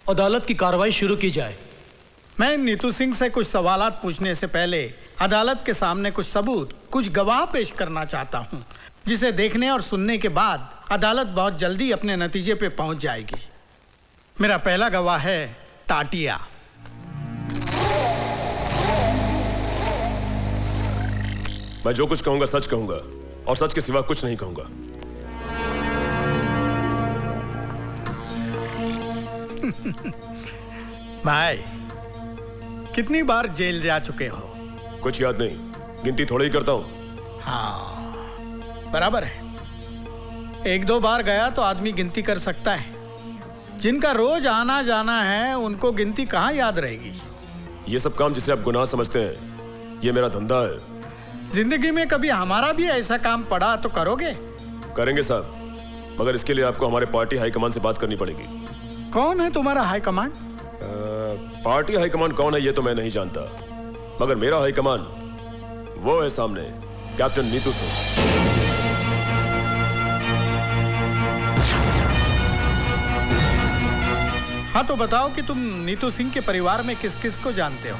अदालत की कार्रवाई शुरू की जाए। मैं नीतू सिंह से कुछ सवालात पूछने से पहले अदालत के सामने कुछ सबूत, कुछ गवाह पेश करना चाहता हूं, जिसे देखने और सुनने के बाद अदालत बहुत जल्दी अपने नतीजे पे पहुंच जाएगी। मेरा पहला गवाह है टाटिया। मैं जो कुछ कहूंगा सच कहूंगा और सच के सिवा कुछ नहीं कहूंगा। भाई, कितनी बार जेल जा चुके हो? कुछ याद नहीं, गिनती थोड़ी ही करता हूं। हाँ, बराबर है। एक दो बार गया तो आदमी गिनती कर सकता है। जिनका रोज आना जाना है उनको गिनती कहाँ याद रहेगी। ये सब काम जिसे आप गुनाह समझते हैं, ये मेरा धंधा है। जिंदगी में कभी हमारा भी ऐसा काम पड़ा तो करोगे? करेंगे साहब, मगर इसके लिए आपको हमारे पार्टी हाईकमान से बात करनी पड़ेगी। कौन है तुम्हारा हाईकमान? पार्टी हाईकमान कौन है ये तो मैं नहीं जानता, मगर मेरा हाईकमान वो है सामने, कैप्टन नीतू सिंह। हाँ, तो बताओ कि तुम नीतू सिंह के परिवार में किस किस को जानते हो?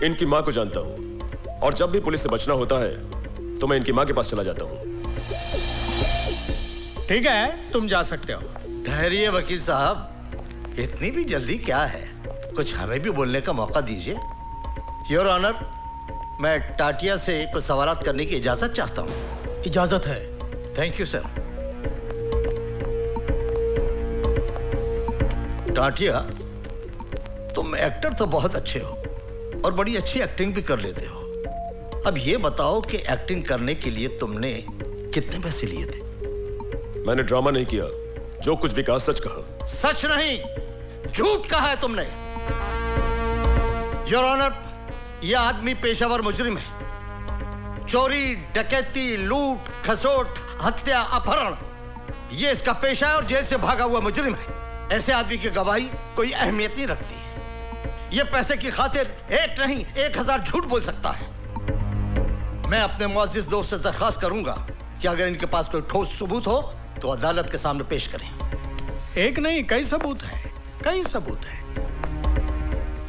इनकी माँ को जानता हूँ, और जब भी पुलिस से बचना होता है तो मैं इनकी माँ के पास चला जाता हूँ। ठीक है, तुम जा सकते हो। ठहरिए वकील साहब, इतनी भी जल्दी क्या है? कुछ हमें भी बोलने का मौका दीजिए। योर ऑनर, मैं टाटिया से कुछ सवालात करने की इजाजत चाहता हूँ। इजाजत है। Thank you sir. टाटिया, तुम एक्टर तो बहुत अच्छे हो और बड़ी अच्छी एक्टिंग भी कर लेते हो। अब ये बताओ कि एक्टिंग करने के लिए तुमने कितने पैसे लिए थे? मैंने ड्रामा नहीं किया, जो कुछ भी कहा सच कहा। सच नहीं, झूठ कहा है तुमने। योर ऑनर, यह आदमी पेशावर मुजरिम है। चोरी, डकैती, लूट, खसोट, हत्या, अपहरण, यह इसका पेशा है और जेल से भागा हुआ मुजरिम है। ऐसे आदमी की गवाही कोई अहमियत नहीं रखती। यह पैसे की खातिर एक नहीं 1000 झूठ बोल सकता है। मैं अपने मुअज़्ज़िज़ दोस्त से दरख्वास्त करूंगा कि अगर इनके पास कोई ठोस सबूत हो तो अदालत के सामने पेश करें। एक नहीं, कई सबूत है, कई सबूत है।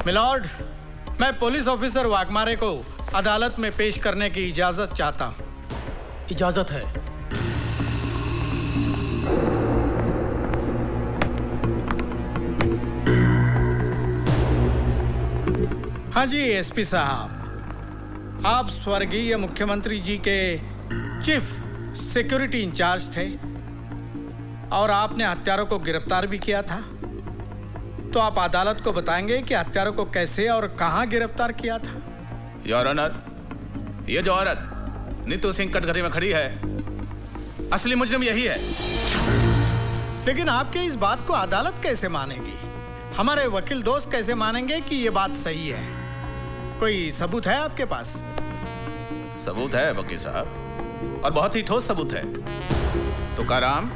मिलॉर्ड, मैं पुलिस ऑफिसर वाघमारे को अदालत में पेश करने की इजाजत चाहता हूं। इजाजत है। हाँ जी एसपी साहब, आप स्वर्गीय मुख्यमंत्री जी के चीफ सिक्योरिटी इंचार्ज थे और आपने हत्यारों को गिरफ्तार भी किया था। तो आप अदालत को बताएंगे कि हत्यारों को कैसे और कहां गिरफ्तार किया था? योर ऑनर, ये जो औरत नीतू सिंह कटघरे में खड़ी है, असली मुजरिम यही है। लेकिन आपके इस बात को अदालत कैसे मानेगी? हमारे वकील दोस्त कैसे मानेंगे कि ये बात सही है? कोई सबूत है आपके पास? सबूत है वकील साहब, और बहुत ही ठोस सबूत है। तुकाराम,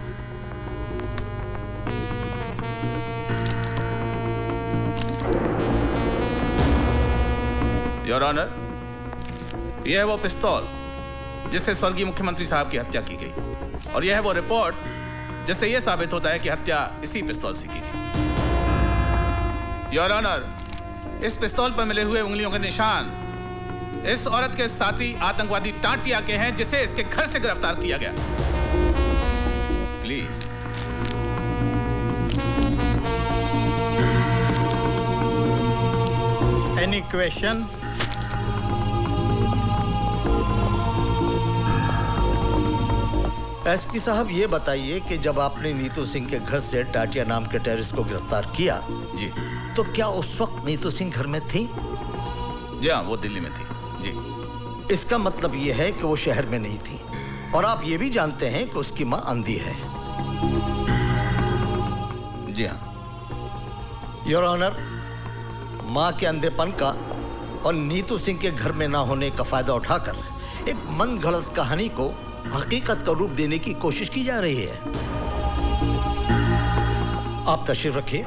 योर ऑनर, यह है वो पिस्तौल जिससे स्वर्गीय मुख्यमंत्री साहब की हत्या की गई, और यह है वो रिपोर्ट जिससे यह साबित होता है कि हत्या इसी पिस्तौल से की गई। योर ऑनर, इस पिस्तौल पर मिले हुए उंगलियों के निशान इस औरत के साथी आतंकवादी टाटिया के हैं, जिसे इसके घर से गिरफ्तार किया गया। प्लीज। Any question? एसपी साहब, ये बताइए कि जब आपने नीतू सिंह के घर से टाटिया नाम के टेररिस्ट को गिरफ्तार किया जी, तो क्या उस वक्त नीतू सिंह घर में थी? जी हाँ, वो दिल्ली में थी। जी। इसका मतलब ये है कि वो शहर में नहीं थी, और आप ये भी जानते हैं कि उसकी मां अंधी है। जी हाँ। योर ऑनर, मां के अंधेपन का और नीतू सिंह के घर में ना होने का फायदा उठाकर एक मन गढ़ंत कहानी को हकीकत का रूप देने की कोशिश की जा रही है। आप तशरीफ रखिए।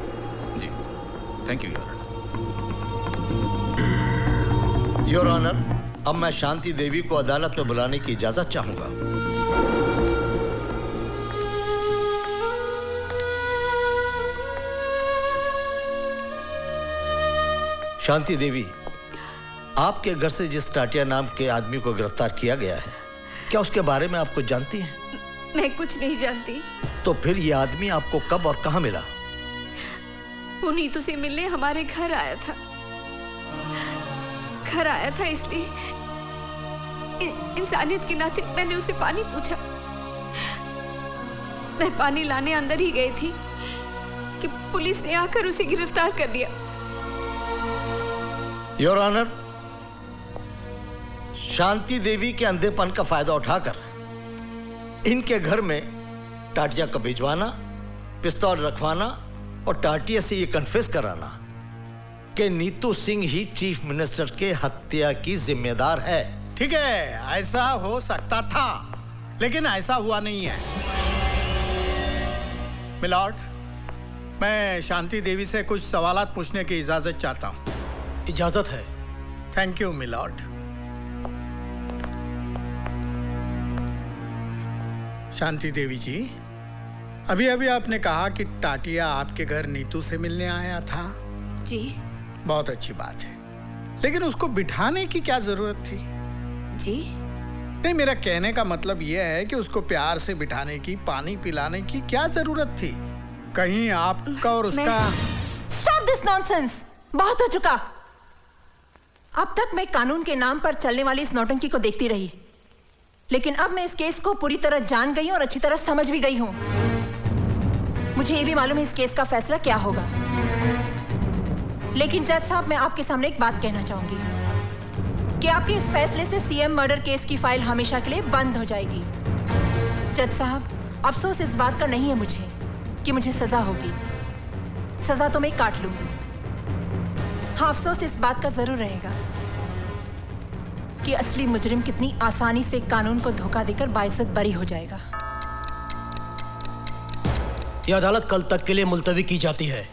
जी, thank you your honour. Your honour, अब मैं शांति देवी को अदालत में बुलाने की इजाजत चाहूंगा। शांति देवी, आपके घर से जिस टाटिया नाम के आदमी को गिरफ्तार किया गया है, क्या उसके बारे में आप कुछ जानती हैं? मैं कुछ नहीं जानती। तो फिर ये आदमी आपको कब और कहां मिला? वो नीतू से मिलने हमारे घर आया था। घर आया था इसलिए इंसानियत के नाते मैंने उसे पानी पूछा। मैं पानी लाने अंदर ही गई थी कि पुलिस ने आकर उसे गिरफ्तार कर लिया। योर ऑनर, शांति देवी के अंधेपन का फायदा उठाकर इनके घर में टाटिया को भिजवाना, पिस्तौल रखवाना और टाटिया से ये कन्फेस कराना कि नीतू सिंह ही चीफ मिनिस्टर के हत्या की जिम्मेदार है। ठीक है, ऐसा हो सकता था, लेकिन ऐसा हुआ नहीं है। मिलॉर्ड, मैं शांति देवी से कुछ सवालात पूछने की इजाजत चाहता हूं। इजाजत है। Thank you milord. Shanti Devi ji, अभी अभी आपने कहा कि टाटिया आपके घर नीतू से मिलने आया था। जी। बहुत अच्छी बात है, लेकिन उसको बिठाने की क्या जरूरत थी? जी नहीं, मेरा कहने का मतलब यह है कि उसको प्यार से बिठाने की, पानी पिलाने की क्या जरूरत थी? कहीं आपका और उसका... Stop this nonsense! बहुत हो चुका। अब तक मैं कानून के नाम पर चलने वाली इस नौटंकी को देखती रही, लेकिन अब मैं इस केस को पूरी तरह जान गई हूं और अच्छी तरह समझ भी गई हूं। मुझे ये भी मालूम है इस केस का फैसला क्या होगा। लेकिन जज साहब, मैं आपके सामने एक बात कहना चाहूंगी कि आपके इस फैसले से सीएम मर्डर केस की फाइल हमेशा के लिए बंद हो जाएगी। जज साहब, अफसोस इस बात का नहीं है मुझे कि मुझे सजा होगी। सजा तो मैं काट लूंगी। हाँ, अफसोस इस बात का जरूर रहेगा कि असली मुजरिम कितनी आसानी से कानून को धोखा देकर बाइज्जत बरी हो जाएगा। यह अदालत कल तक के लिए मुलतवी की जाती है।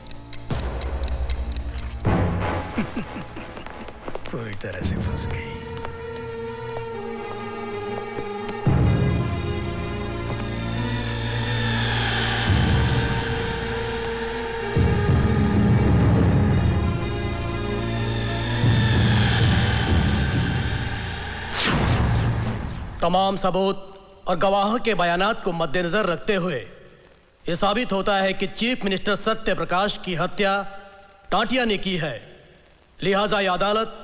पूरी तरह से फंस गई। तमाम सबूत और गवाहों के बयानात को मद्देनजर रखते हुए यह साबित होता है कि चीफ मिनिस्टर सत्य प्रकाश की हत्या टाटिया ने की है। लिहाजा यह अदालत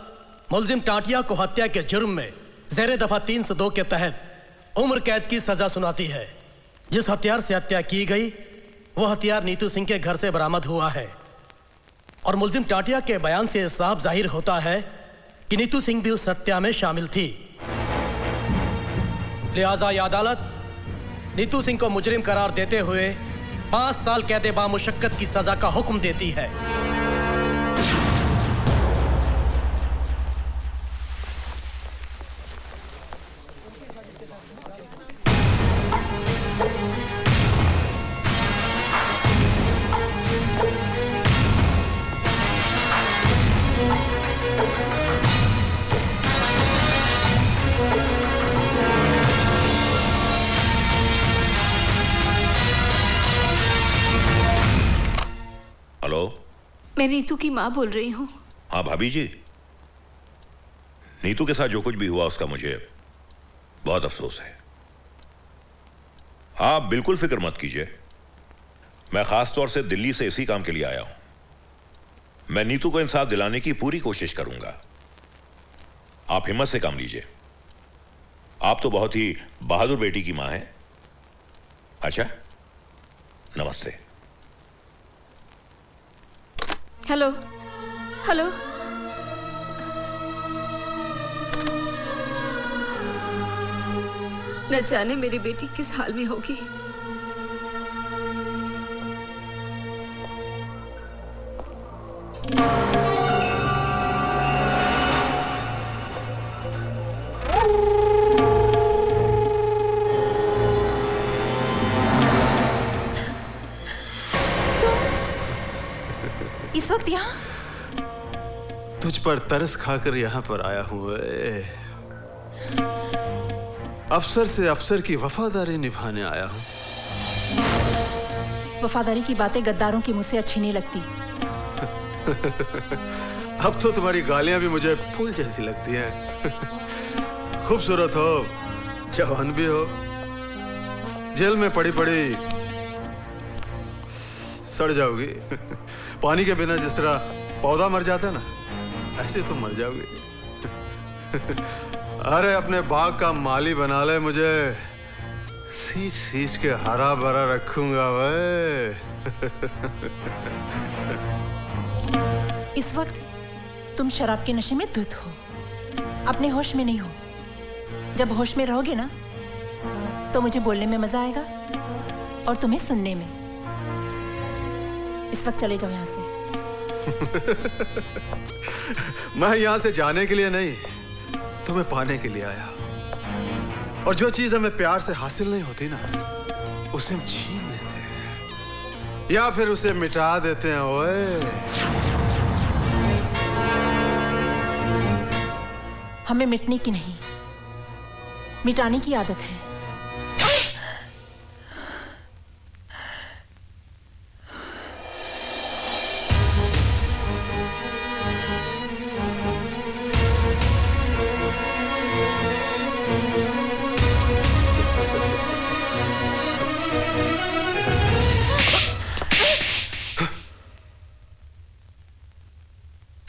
मुलजिम टाटिया को हत्या के जुर्म में ज़ेरे दफा 302 के तहत उम्र कैद की सजा सुनाती है। जिस हथियार से हत्या की गई वह हथियार नीतू सिंह के घर से बरामद हुआ है और मुलजिम टाटिया के बयान से साफ जाहिर होता है कि नीतू सिंह भी उस हत्या में शामिल थी। लिहाजा यह अदालत नीतू सिंह को मुजरिम करार देते हुए 5 साल कैद बामुशक्कत की सजा का हुक्म देती है। मैं नीतू की माँ बोल रही हूँ। हाँ भाभी जी, नीतू के साथ जो कुछ भी हुआ उसका मुझे बहुत अफसोस है। आप बिल्कुल फिक्र मत कीजिए, मैं खास तौर से दिल्ली से इसी काम के लिए आया हूं। मैं नीतू को इंसाफ दिलाने की पूरी कोशिश करूंगा। आप हिम्मत से काम लीजिए। आप तो बहुत ही बहादुर बेटी की मां हैं। अच्छा, नमस्ते। हेलो हेलो, न जाने मेरी बेटी किस हाल में होगी। इस वक्त यहाँ? तुझ पर तरस खाकर यहाँ पर आया हूँ। अफसर से अफसर की वफादारी निभाने आया हूँ। वफादारी की बातें गद्दारों के मुंह से अच्छी नहीं लगती। अब तो तुम्हारी गालियां भी मुझे फूल जैसी लगती हैं। खूबसूरत हो, जवान भी हो, जेल में पड़ी पड़ी सड़ जाओगी। पानी के बिना जिस तरह पौधा मर जाता है ना, ऐसे तुम मर जाओगी। अरे अपने बाग का माली बना ले मुझे, सींच सींच के हरा भरा रखूंगा वे। इस वक्त तुम शराब के नशे में धुत हो, अपने होश में नहीं हो। जब होश में रहोगे ना, तो मुझे बोलने में मजा आएगा और तुम्हें सुनने में। इस वक्त चले जाओ यहां से। मैं यहां से जाने के लिए नहीं, तुम्हें पाने के लिए आया। और जो चीज हमें प्यार से हासिल नहीं होती ना, उसे हम छीन लेते हैं या फिर उसे मिटा देते हैं। ओए, हमें मिटने की नहीं, मिटाने की आदत है।